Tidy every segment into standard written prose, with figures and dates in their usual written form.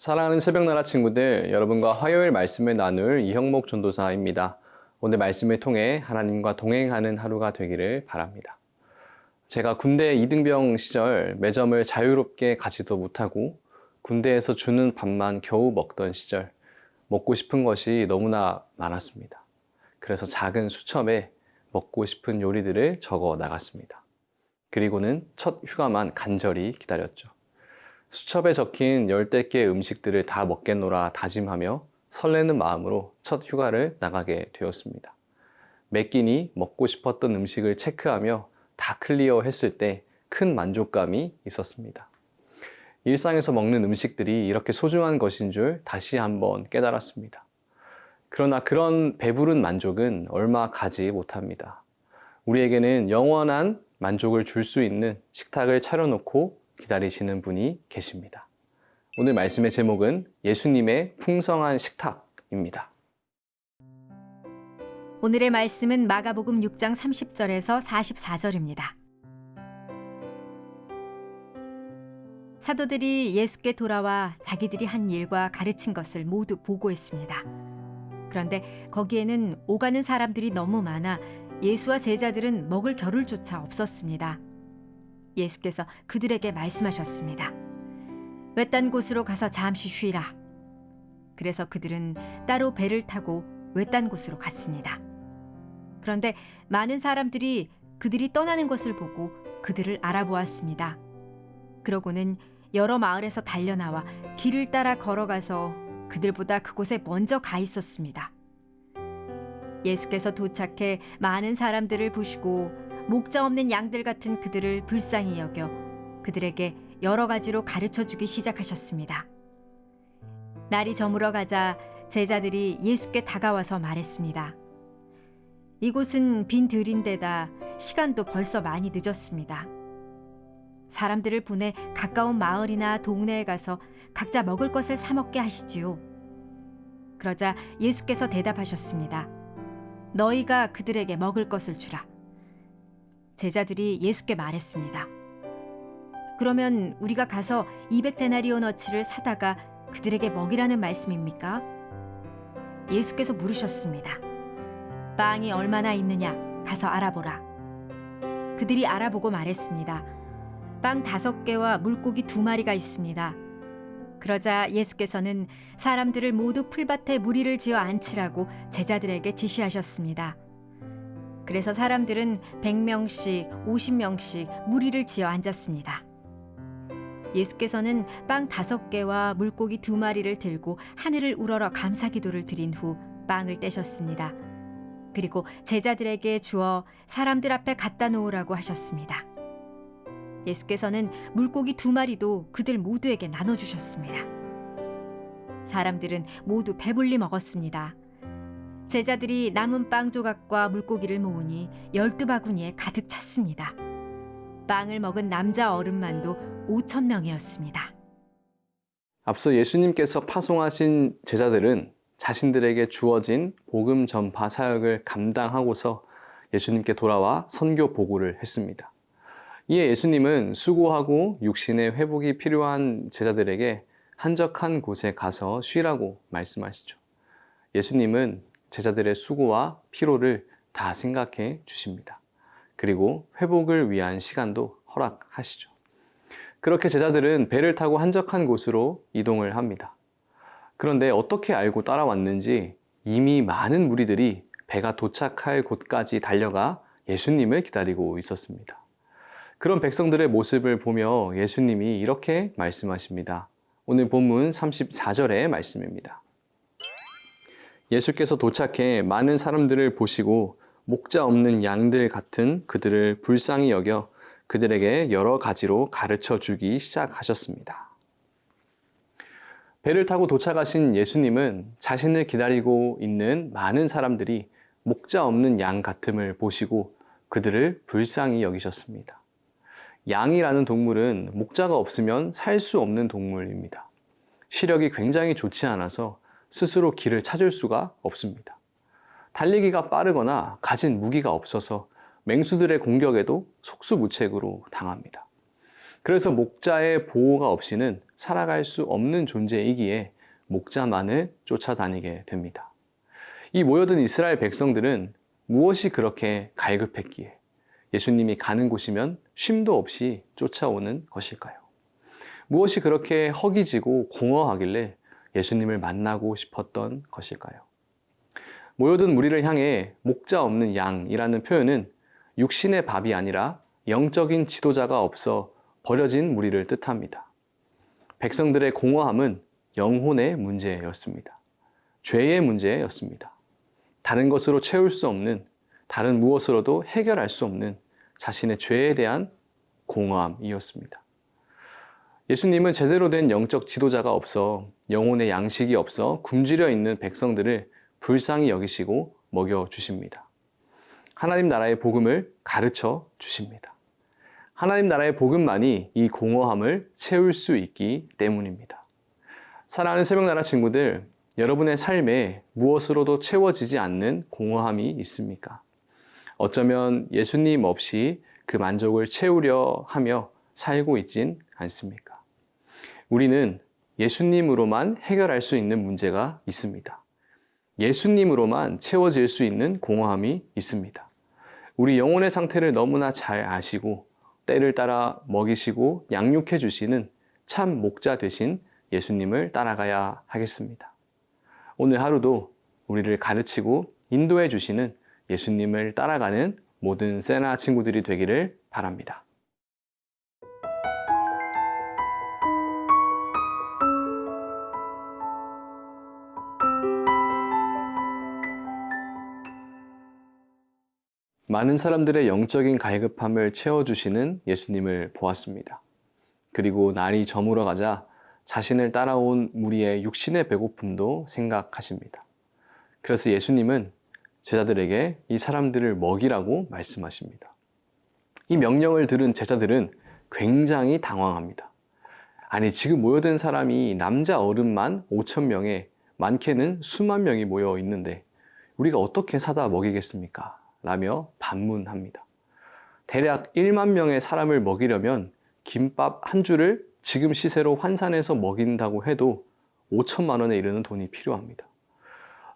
사랑하는 새벽나라 친구들, 여러분과 화요일 말씀을 나눌 이형목 전도사입니다. 오늘 말씀을 통해 하나님과 동행하는 하루가 되기를 바랍니다. 제가 군대 이등병 시절 매점을 자유롭게 가지도 못하고 군대에서 주는 밥만 겨우 먹던 시절, 먹고 싶은 것이 너무나 많았습니다. 그래서 작은 수첩에 먹고 싶은 요리들을 적어 나갔습니다. 그리고는 첫 휴가만 간절히 기다렸죠. 수첩에 적힌 10개 음식들을 다 먹겠노라 다짐하며 설레는 마음으로 첫 휴가를 나가게 되었습니다. 몇 끼니 먹고 싶었던 음식을 체크하며 다 클리어했을 때 큰 만족감이 있었습니다. 일상에서 먹는 음식들이 이렇게 소중한 것인 줄 다시 한번 깨달았습니다. 그러나 그런 배부른 만족은 얼마 가지 못합니다. 우리에게는 영원한 만족을 줄 수 있는 식탁을 차려놓고 기다리시는 분이 계십니다. 오늘 말씀의 제목은 예수님의 풍성한 식탁입니다. 오늘의 말씀은 마가복음 6장 30절에서 44절입니다. 사도들이 예수께 돌아와 자기들이 한 일과 가르친 것을 모두 보고했습니다. 그런데 거기에는 오가는 사람들이 너무 많아 예수와 제자들은 먹을 겨를조차 없었습니다. 예수께서 그들에게 말씀하셨습니다. 외딴 곳으로 가서 잠시 쉬라. 그래서 그들은 따로 배를 타고 외딴 곳으로 갔습니다. 그런데 많은 사람들이 그들이 떠나는 것을 보고 그들을 알아보았습니다. 그러고는 여러 마을에서 달려나와 길을 따라 걸어가서 그들보다 그곳에 먼저 가 있었습니다. 예수께서 도착해 많은 사람들을 보시고 목자 없는 양들 같은 그들을 불쌍히 여겨 그들에게 여러 가지로 가르쳐주기 시작하셨습니다. 날이 저물어 가자 제자들이 예수께 다가와서 말했습니다. 이곳은 빈 들인데다 시간도 벌써 많이 늦었습니다. 사람들을 보내 가까운 마을이나 동네에 가서 각자 먹을 것을 사 먹게 하시지요. 그러자 예수께서 대답하셨습니다. 너희가 그들에게 먹을 것을 주라. 제자들이 예수께 말했습니다. 그러면 우리가 가서 200데나리오너치를 사다가 그들에게 먹이라는 말씀입니까? 예수께서 물으셨습니다. 빵이 얼마나 있느냐 가서 알아보라. 그들이 알아보고 말했습니다. 빵 5개와 물고기 2마리가 있습니다. 그러자 예수께서는 사람들을 모두 풀밭에 무리를 지어 앉히라고 제자들에게 지시하셨습니다. 그래서 사람들은 100명씩, 50명씩 무리를 지어 앉았습니다. 예수께서는 빵 5개와 물고기 2마리를 들고 하늘을 우러러 감사기도를 드린 후 빵을 떼셨습니다. 그리고 제자들에게 주어 사람들 앞에 갖다 놓으라고 하셨습니다. 예수께서는 물고기 2마리도 그들 모두에게 나눠주셨습니다. 사람들은 모두 배불리 먹었습니다. 제자들이 남은 빵 조각과 물고기를 모으니 12바구니에 가득 찼습니다. 빵을 먹은 남자 어른만도 5,000명이었습니다. 앞서 예수님께서 파송하신 제자들은 자신들에게 주어진 복음 전파 사역을 감당하고서 예수님께 돌아와 선교 보고를 했습니다. 이에 예수님은 수고하고 육신의 회복이 필요한 제자들에게 한적한 곳에 가서 쉬라고 말씀하시죠. 예수님은 제자들의 수고와 피로를 다 생각해 주십니다. 그리고 회복을 위한 시간도 허락하시죠. 그렇게 제자들은 배를 타고 한적한 곳으로 이동을 합니다. 그런데 어떻게 알고 따라왔는지 이미 많은 무리들이 배가 도착할 곳까지 달려가 예수님을 기다리고 있었습니다. 그런 백성들의 모습을 보며 예수님이 이렇게 말씀하십니다. 오늘 본문 34절의 말씀입니다. 예수께서 도착해 많은 사람들을 보시고 목자 없는 양들 같은 그들을 불쌍히 여겨 그들에게 여러 가지로 가르쳐 주기 시작하셨습니다. 배를 타고 도착하신 예수님은 자신을 기다리고 있는 많은 사람들이 목자 없는 양 같음을 보시고 그들을 불쌍히 여기셨습니다. 양이라는 동물은 목자가 없으면 살 수 없는 동물입니다. 시력이 굉장히 좋지 않아서 스스로 길을 찾을 수가 없습니다. 달리기가 빠르거나 가진 무기가 없어서 맹수들의 공격에도 속수무책으로 당합니다. 그래서 목자의 보호가 없이는 살아갈 수 없는 존재이기에 목자만을 쫓아다니게 됩니다. 이 모여든 이스라엘 백성들은 무엇이 그렇게 갈급했기에 예수님이 가는 곳이면 쉼도 없이 쫓아오는 것일까요? 무엇이 그렇게 허기지고 공허하길래 예수님을 만나고 싶었던 것일까요? 모여든 무리를 향해 목자 없는 양이라는 표현은 육신의 밥이 아니라 영적인 지도자가 없어 버려진 무리를 뜻합니다. 백성들의 공허함은 영혼의 문제였습니다. 죄의 문제였습니다. 다른 것으로 채울 수 없는, 다른 무엇으로도 해결할 수 없는 자신의 죄에 대한 공허함이었습니다. 예수님은 제대로 된 영적 지도자가 없어 영혼의 양식이 없어 굶주려 있는 백성들을 불쌍히 여기시고 먹여주십니다. 하나님 나라의 복음을 가르쳐 주십니다. 하나님 나라의 복음만이 이 공허함을 채울 수 있기 때문입니다. 사랑하는 새벽나라 친구들, 여러분의 삶에 무엇으로도 채워지지 않는 공허함이 있습니까? 어쩌면 예수님 없이 그 만족을 채우려 하며 살고 있진 않습니까? 우리는 예수님으로만 해결할 수 있는 문제가 있습니다. 예수님으로만 채워질 수 있는 공허함이 있습니다. 우리 영혼의 상태를 너무나 잘 아시고 때를 따라 먹이시고 양육해 주시는 참 목자 되신 예수님을 따라가야 하겠습니다. 오늘 하루도 우리를 가르치고 인도해 주시는 예수님을 따라가는 모든 세나 친구들이 되기를 바랍니다. 많은 사람들의 영적인 갈급함을 채워주시는 예수님을 보았습니다. 그리고 날이 저물어 가자 자신을 따라온 무리의 육신의 배고픔도 생각하십니다. 그래서 예수님은 제자들에게 이 사람들을 먹이라고 말씀하십니다. 이 명령을 들은 제자들은 굉장히 당황합니다. 아니, 지금 모여든 사람이 남자 어른만 5천 명에 많게는 수만 명이 모여 있는데 우리가 어떻게 사다 먹이겠습니까? 라며 반문합니다. 대략 1만 명의 사람을 먹이려면 김밥 한 줄을 지금 시세로 환산해서 먹인다고 해도 5천만 원에 이르는 돈이 필요합니다.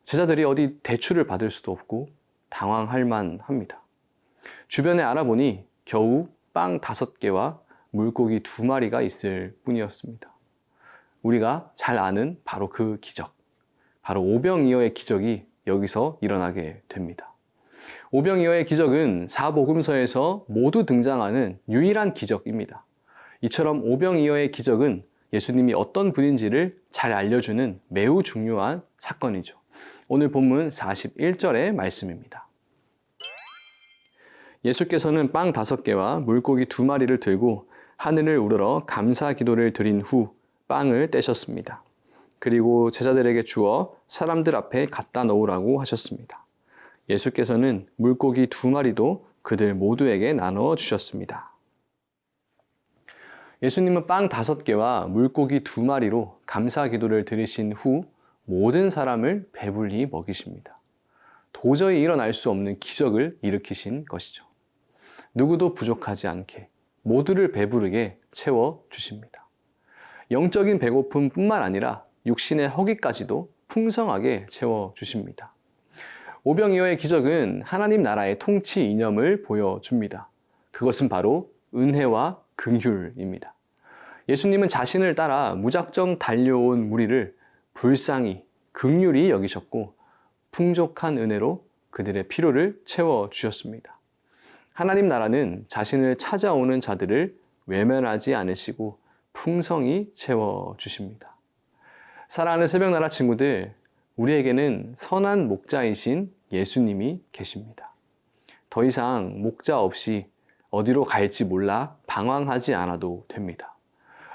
제자들이 어디 대출을 받을 수도 없고 당황할 만합니다. 주변에 알아보니 겨우 빵 5개와 물고기 2마리가 있을 뿐이었습니다. 우리가 잘 아는 바로 그 기적, 바로 오병이어의 기적이 여기서 일어나게 됩니다. 오병이어의 기적은 사복음서에서 모두 등장하는 유일한 기적입니다. 이처럼 오병이어의 기적은 예수님이 어떤 분인지를 잘 알려주는 매우 중요한 사건이죠. 오늘 본문 41절의 말씀입니다. 예수께서는 빵 5개와 물고기 2마리를 들고 하늘을 우러러 감사 기도를 드린 후 빵을 떼셨습니다. 그리고 제자들에게 주어 사람들 앞에 갖다 놓으라고 하셨습니다. 예수께서는 물고기 2마리도 그들 모두에게 나눠 주셨습니다. 예수님은 빵 5개와 물고기 2마리로 감사 기도를 드리신 후 모든 사람을 배불리 먹이십니다. 도저히 일어날 수 없는 기적을 일으키신 것이죠. 누구도 부족하지 않게 모두를 배부르게 채워 주십니다. 영적인 배고픔뿐만 아니라 육신의 허기까지도 풍성하게 채워 주십니다. 오병이어의 기적은 하나님 나라의 통치 이념을 보여줍니다. 그것은 바로 은혜와 긍휼입니다. 예수님은 자신을 따라 무작정 달려온 무리를 불쌍히 긍휼히 여기셨고 풍족한 은혜로 그들의 필요를 채워주셨습니다. 하나님 나라는 자신을 찾아오는 자들을 외면하지 않으시고 풍성히 채워주십니다. 사랑하는 새벽나라 친구들, 우리에게는 선한 목자이신 예수님이 계십니다. 더 이상 목자 없이 어디로 갈지 몰라 방황하지 않아도 됩니다.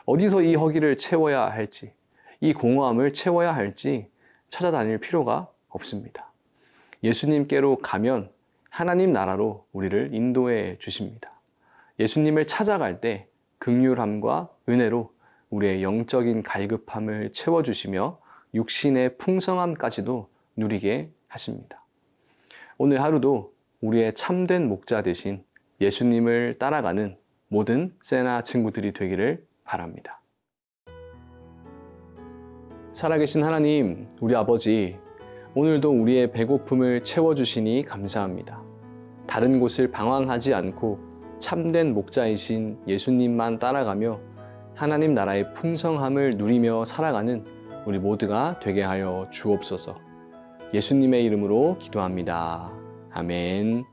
어디서 이 허기를 채워야 할지, 이 공허함을 채워야 할지 찾아다닐 필요가 없습니다. 예수님께로 가면 하나님 나라로 우리를 인도해 주십니다. 예수님을 찾아갈 때 긍휼함과 은혜로 우리의 영적인 갈급함을 채워주시며 육신의 풍성함까지도 누리게 하십니다. 오늘 하루도 우리의 참된 목자 되신 예수님을 따라가는 모든 세나 친구들이 되기를 바랍니다. 살아계신 하나님, 우리 아버지, 오늘도 우리의 배고픔을 채워주시니 감사합니다. 다른 곳을 방황하지 않고 참된 목자이신 예수님만 따라가며 하나님 나라의 풍성함을 누리며 살아가는 우리 모두가 되게 하여 주옵소서. 예수님의 이름으로 기도합니다. 아멘.